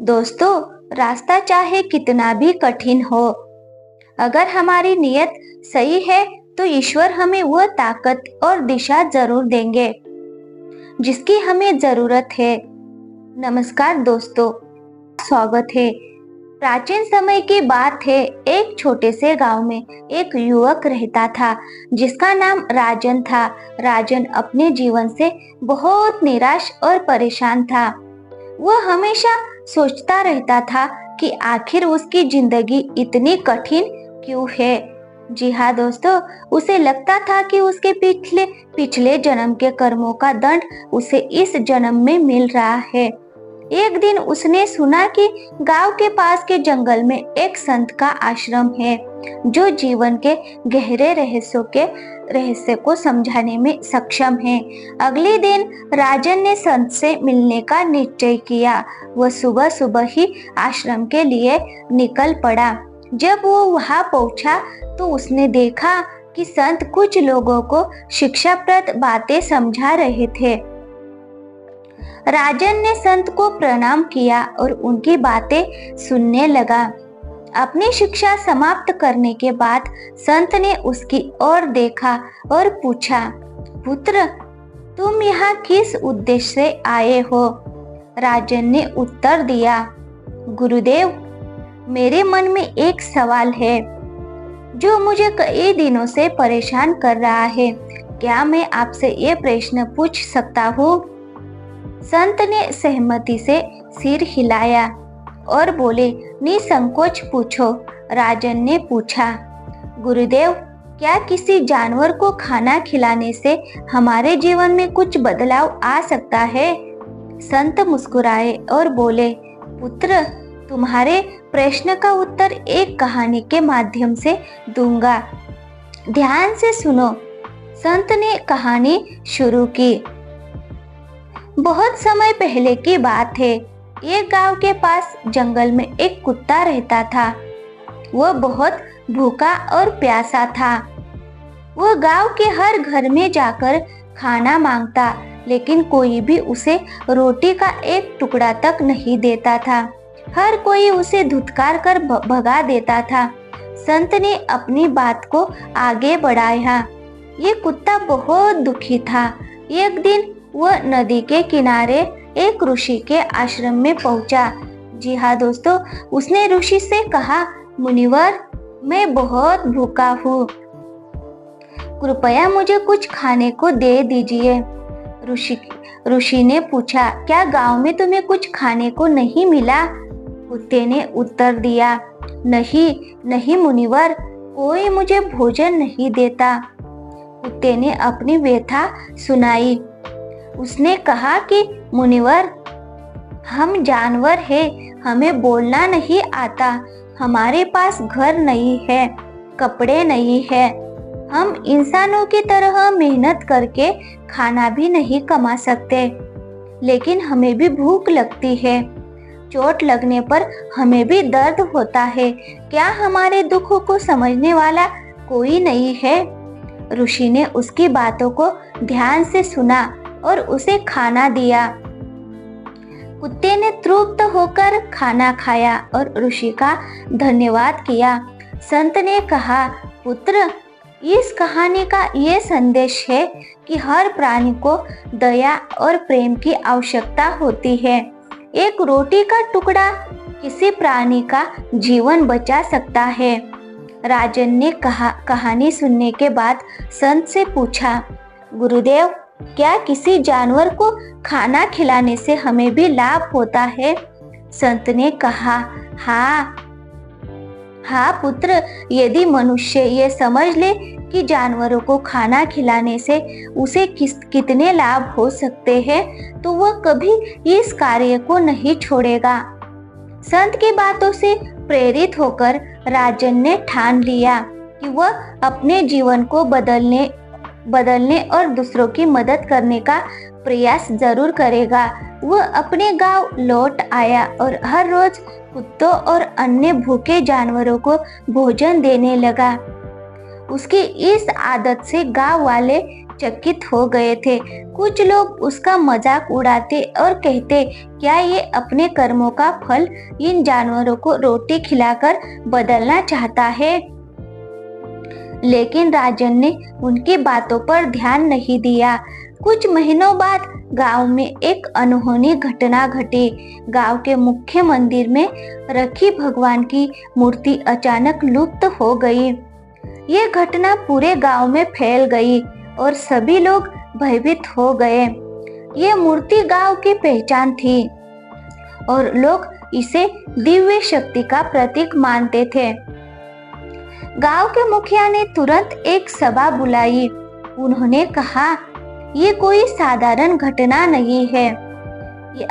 दोस्तों, रास्ता चाहे कितना भी कठिन हो, अगर हमारी नीयत सही है तो ईश्वर हमें वह ताकत और दिशा जरूर देंगे जिसकी हमें जरूरत है। नमस्कार दोस्तों, स्वागत है। प्राचीन समय की बात है। एक छोटे से गांव में एक युवक रहता था जिसका नाम राजन था। राजन अपने जीवन से बहुत निराश और परेशान था। वह हमेशा सोचता रहता था कि आखिर उसकी जिंदगी इतनी कठिन क्यों है। जी हाँ दोस्तों, उसे लगता था कि उसके पिछले पिछले जन्म के कर्मों का दंड उसे इस जन्म में मिल रहा है। एक दिन उसने सुना कि गांव के पास के जंगल में एक संत का आश्रम है जो जीवन के गहरे रहस्य को समझाने में सक्षम है। अगले दिन राजन ने संत से मिलने का निश्चय किया। वह सुबह सुबह ही आश्रम के लिए निकल पड़ा। जब वो वहां पहुंचा तो उसने देखा कि संत कुछ लोगों को शिक्षाप्रद बातें समझा रहे थे। राजन ने संत को प्रणाम किया और उनकी बातें सुनने लगा। अपनी शिक्षा समाप्त करने के बाद संत ने उसकी ओर देखा और पूछा, पुत्र, तुम यहाँ किस उद्देश्य से आए हो? राजन ने उत्तर दिया, गुरुदेव, मेरे मन में एक सवाल है जो मुझे कई दिनों से परेशान कर रहा है। क्या मैं आपसे ये प्रश्न पूछ सकता हूँ? संत ने सहमति से सिर हिलाया और बोले, निसंकोच पूछो। राजन ने पूछा, गुरुदेव, क्या किसी जानवर को खाना खिलाने से हमारे जीवन में कुछ बदलाव आ सकता है? संत मुस्कुराए और बोले, पुत्र, तुम्हारे प्रश्न का उत्तर एक कहानी के माध्यम से दूंगा। ध्यान से सुनो। संत ने कहानी शुरू की। बहुत समय पहले की बात है। एक गांव के पास जंगल में एक कुत्ता रहता था। वह बहुत भूखा और प्यासा था। वह गांव के हर घर में जाकर खाना मांगता, लेकिन कोई भी उसे रोटी का एक टुकड़ा तक नहीं देता था। हर कोई उसे धुतकार कर भगा देता था। संत ने अपनी बात को आगे बढ़ाया। ये कुत्ता बहुत दुखी था। एक दिन वह नदी के किनारे एक ऋषि के आश्रम में पहुंचा। जी हाँ दोस्तों, उसने ऋषि से कहा, मुनिवर, मैं बहुत भूखा हूँ, कृपया मुझे कुछ खाने को दे दीजिए। ऋषि ने पूछा, क्या गांव में तुम्हें कुछ खाने को नहीं मिला? कुत्ते ने उत्तर दिया, नहीं मुनिवर, कोई मुझे भोजन नहीं देता। कुत्ते ने अपनी व्यथा सुनाई। उसने कहा कि मुनिवर, हम जानवर हैं, हमें बोलना नहीं आता, हमारे पास घर नहीं है, कपड़े नहीं है, हम इंसानों की तरह मेहनत करके खाना भी नहीं कमा सकते, लेकिन हमें भी भूख लगती है। चोट लगने पर हमें भी दर्द होता है। क्या हमारे दुखों को समझने वाला कोई नहीं है? ऋषि ने उसकी बातों को ध्यान से सुना और उसे खाना दिया। कुत्ते ने तृप्त होकर खाना खाया और ऋषि का धन्यवाद किया। संत ने कहा, पुत्र, इस कहानी का ये संदेश है कि हर प्राणी को दया और प्रेम की आवश्यकता होती है। एक रोटी का टुकड़ा किसी प्राणी का जीवन बचा सकता है। राजन ने कहानी सुनने के बाद संत से पूछा, गुरुदेव, क्या किसी जानवर को खाना खिलाने से हमें भी लाभ होता है? संत ने कहा, हाँ पुत्र, यदि मनुष्य ये समझ ले कि जानवरों को खाना खिलाने से उसे कितने लाभ हो सकते हैं, तो वह कभी इस कार्य को नहीं छोड़ेगा। संत की बातों से प्रेरित होकर राजन ने ठान लिया कि वह अपने जीवन को बदलने और दूसरों की मदद करने का प्रयास जरूर करेगा। वह अपने गांव लौट आया और हर रोज कुत्तों और अन्य भूखे जानवरों को भोजन देने लगा। उसकी इस आदत से गांव वाले चकित हो गए थे। कुछ लोग उसका मजाक उड़ाते और कहते, क्या ये अपने कर्मों का फल इन जानवरों को रोटी खिलाकर बदलना चाहता है? लेकिन राजन ने उनकी बातों पर ध्यान नहीं दिया। कुछ महीनों बाद गांव में एक अनहोनी घटना घटी। गांव के मुख्य मंदिर में रखी भगवान की मूर्ति अचानक लुप्त हो गई। ये घटना पूरे गांव में फैल गई और सभी लोग भयभीत हो गए। ये मूर्ति गांव की पहचान थी और लोग इसे दिव्य शक्ति का प्रतीक मानते थे। गांव के मुखिया ने तुरंत एक सभा बुलाई। उन्होंने कहा, ये कोई साधारण घटना नहीं है।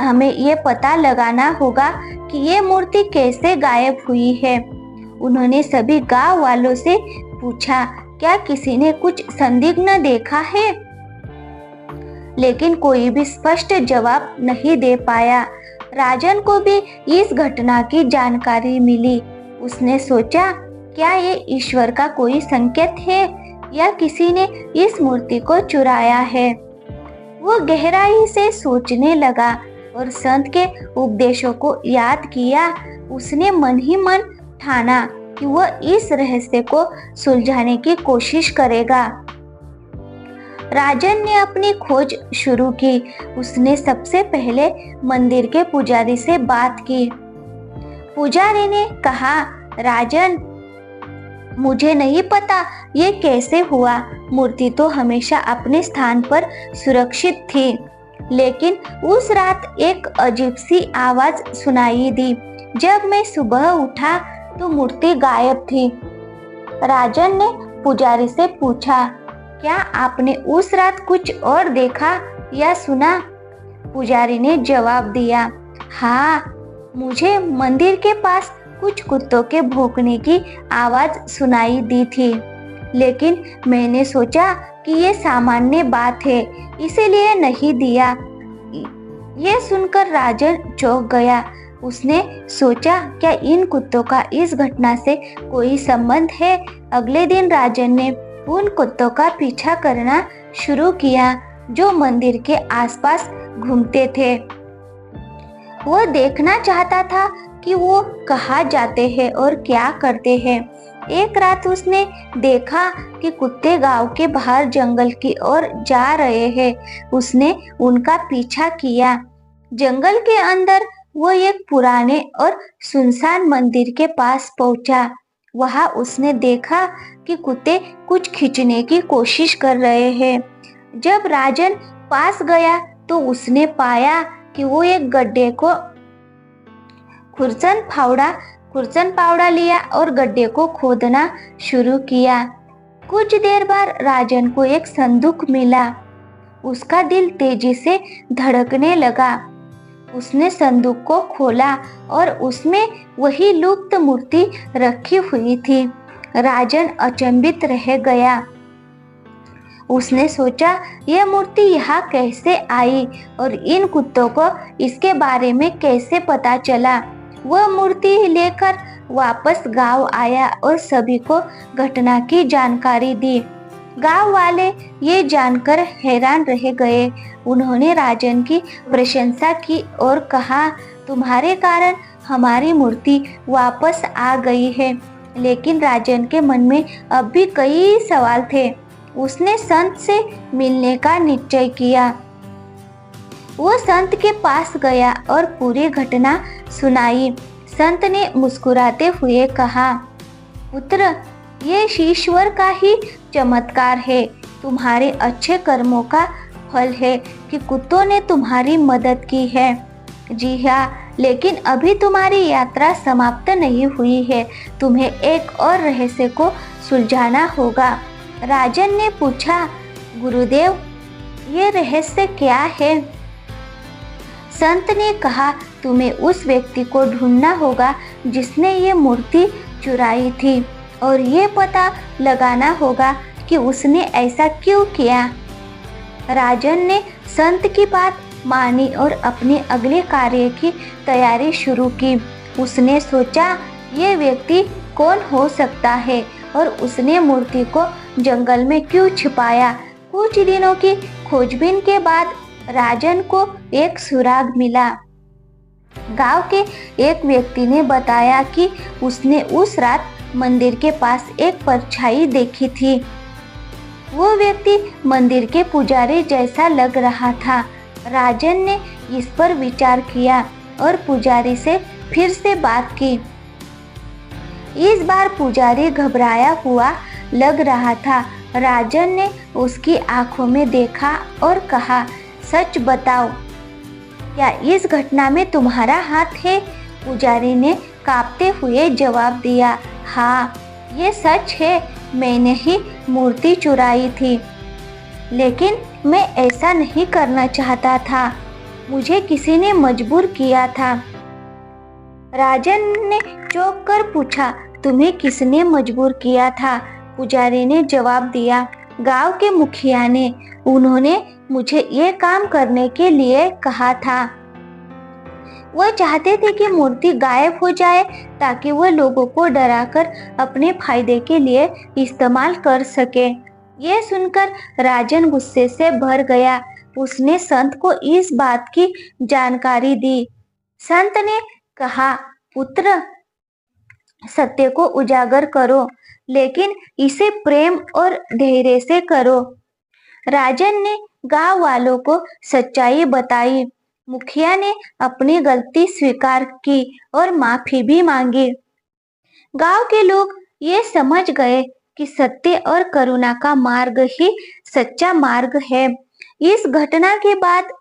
हमें ये पता लगाना होगा कि ये मूर्ति कैसे गायब हुई है। उन्होंने सभी गांव वालों से पूछा, क्या किसी ने कुछ संदिग्ध देखा है? लेकिन कोई भी स्पष्ट जवाब नहीं दे पाया। राजन को भी इस घटना की जानकारी मिली। उसने सोचा, क्या ये ईश्वर का कोई संकेत है या किसी ने इस मूर्ति को चुराया है? वो गहराई से सोचने लगा और संत के उपदेशों को याद किया। उसने मन ही मन ठाना कि वह इस रहस्य को सुलझाने की कोशिश करेगा। राजन ने अपनी खोज शुरू की। उसने सबसे पहले मंदिर के पुजारी से बात की। पुजारी ने कहा, राजन, मुझे नहीं पता ये कैसे हुआ। मूर्ति तो हमेशा अपने स्थान पर सुरक्षित थी, लेकिन उस रात एक अजीब सी आवाज सुनाई दी। जब मैं सुबह उठा तो मूर्ति गायब थी। राजन ने पुजारी से पूछा, क्या आपने उस रात कुछ और देखा या सुना? पुजारी ने जवाब दिया, हाँ, मुझे मंदिर के पास कुछ कुत्तों के भौंकने की आवाज सुनाई दी थी, लेकिन मैंने सोचा कि ये सामान्य बात है, इसीलिए नहीं दिया। ये सुनकर राजन चौंक गया। उसने सोचा, क्या इन कुत्तों का इस घटना से कोई संबंध है? अगले दिन राजन ने उन कुत्तों का पीछा करना शुरू किया जो मंदिर के आसपास घूमते थे। वो देखना चाहता था कि वो कहाँ जाते हैं और क्या करते हैं। एक रात उसने देखा कि कुत्ते गांव के बाहर जंगल की ओर जा रहे हैं। उसने उनका पीछा किया। जंगल के अंदर वो एक पुराने और सुनसान मंदिर के पास पहुंचा। वहां उसने देखा कि कुत्ते कुछ खींचने की कोशिश कर रहे हैं। जब राजन पास गया तो उसने पाया कि वो एक गड्ढे को खुरचन फावड़ा लिया और गड्ढे को खोदना शुरू किया। कुछ देर बाद राजन को एक संदूक मिला। उसका दिल तेजी से धड़कने लगा। उसने संदूक को खोला और उसमें वही लुप्त मूर्ति रखी हुई थी। राजन अचंभित रह गया। उसने सोचा, यह मूर्ति यहाँ कैसे आई और इन कुत्तों को इसके बारे में कैसे पता चला। वह मूर्ति लेकर वापस गांव आया और सभी को घटना की जानकारी दी। गांव वाले ये जानकर हैरान रह गए। उन्होंने राजन की प्रशंसा की और कहा, तुम्हारे कारण हमारी मूर्ति वापस आ गई है। लेकिन राजन के मन में अब भी कई सवाल थे। उसने संत से मिलने का निश्चय किया। वो संत के पास गया और पूरी घटना सुनाई। संत ने मुस्कुराते हुए कहा, पुत्र, ये ईश्वर का ही चमत्कार है। तुम्हारे अच्छे कर्मों का फल है कि कुत्तों ने तुम्हारी मदद की है। जी हाँ, लेकिन अभी तुम्हारी यात्रा समाप्त नहीं हुई है। तुम्हें एक और रहस्य को सुलझाना होगा। राजन ने पूछा, गुरुदेव, ये रहस्य क्या है? संत ने कहा, तुम्हें उस व्यक्ति को ढूंढना होगा जिसने ये मूर्ति चुराई थी और ये पता लगाना होगा कि उसने ऐसा क्यों किया। राजन ने संत की बात मानी और अपने अगले कार्य की तैयारी शुरू की। उसने सोचा, ये व्यक्ति कौन हो सकता है और उसने मूर्ति को जंगल में क्यों छिपाया। कुछ दिनों की खोजबीन के बाद राजन को एक सुराग मिला। गांव के एक व्यक्ति ने बताया कि उसने उस रात मंदिर के पास एक परछाई देखी थी। वो व्यक्ति मंदिर के पुजारी जैसा लग रहा था। राजन ने इस पर विचार किया और पुजारी से फिर से बात की। इस बार पुजारी घबराया हुआ लग रहा था। राजन ने उसकी आंखों में देखा और कहा, सच बताओ, क्या इस घटना में तुम्हारा हाथ है? पुजारी ने कांपते हुए जवाब दिया, हाँ, ये सच है, मैंने ही मूर्ति चुराई थी, लेकिन मैं ऐसा नहीं करना चाहता था, मुझे किसी ने मजबूर किया था। राजन ने चौंक कर पूछा, तुम्हें किसने मजबूर किया था? पुजारी ने जवाब दिया, गांव के मुखिया ने। उन्होंने मुझे ये काम करने के लिए कहा था। वह चाहते थे कि मूर्ति गायब हो जाए ताकि वह लोगों को डराकर अपने फायदे के लिए इस्तेमाल कर सके। यह सुनकर राजन गुस्से से भर गया। उसने संत को इस बात की जानकारी दी। संत ने कहा, पुत्र, सत्य को उजागर करो, लेकिन इसे प्रेम और धैर्य से करो। राजन ने गांव वालों को सच्चाई बताई। मुखिया ने अपनी गलती स्वीकार की और माफी भी मांगी। गांव के लोग ये समझ गए कि सत्य और करुणा का मार्ग ही सच्चा मार्ग है। इस घटना के बाद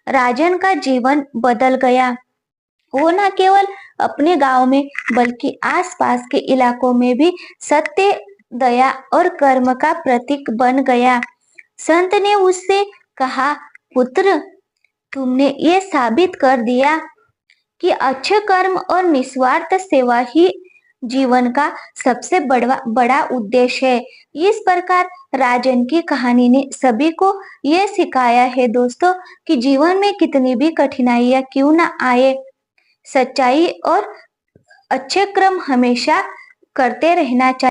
राजन का जीवन बदल गया। वो न केवल अपने गांव में बल्कि आसपास के इलाकों में भी सत्य, दया और कर्म का प्रतीक बन गया। संत ने उससे कहा, पुत्र, तुमने ये साबित कर दिया कि अच्छे कर्म और निस्वार्थ सेवा ही जीवन का सबसे बड़ा उद्देश्य है। इस प्रकार राजन की कहानी ने सभी को यह सिखाया है दोस्तों कि जीवन में कितनी भी कठिनाइयां क्यों ना आए, सच्चाई और अच्छे कर्म हमेशा करते रहना चाहिए।